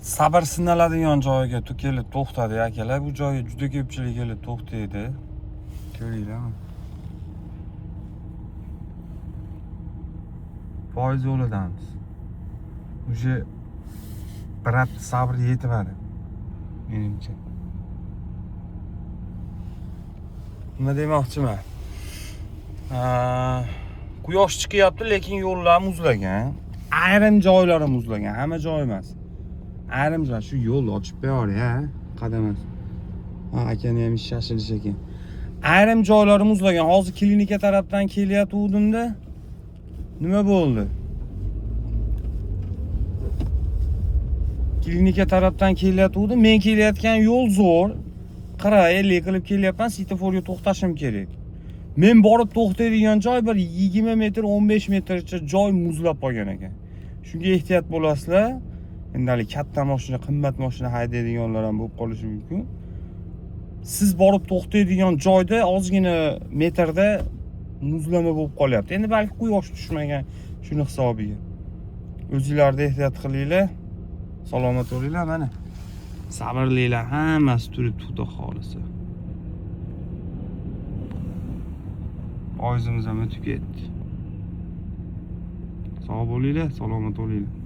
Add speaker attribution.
Speaker 1: sabr sinaladigan joyga kelib to'xtadi akalar. Bu joyga juda ko'pchilik kelib to'xtaydi. Ko'ringlarmi? Poyezd yo'lidamiz. Uje bir hafta sabr yetmadi. Menimcha. Nima demoqchiman? Quyosh chiqyapti, lekin yo'llar muzlagan. Ayrim joylari muzlagan, hamma joy emas. Ayrim joy shu yo'l ochib qo'yar-ya, qadamas. Akani ham ish shashilish ekan. Ayrim joylari muzlagan. Hozir klinika tarafdan kelyaptuvdim-da. Nima bo'ldi? Klinika tarafdan kelyaptuvdim. Men kelayotgan yo'l zo'r. 40-50 qilib kelyapman, svetoforga to'xtashim kerak. Men borib to'xtaydigan joy bir 20 metr, 15 metrcha joy muzlab qolgan ekan. Shunga ehtiyot bo'lasizlar. Endi katta mashina, qimmat mashina haydaydiganlar ham bo'lib qolishi mumkin. Siz borib to'xtaydigan joyda ozgina metrda muzlama bo'lib qolyapti. Endi balki quyosh tushmagan shuni hisobiga. O'zingizlarda ehtiyot qilinglar. Salomat bo'linglar mana. Sabrlilar, hammasi turibdi xudo xolisa. Poyezdimiz ham o'tib ketdi. Sog' bo'linglar, salomat bo'linglar.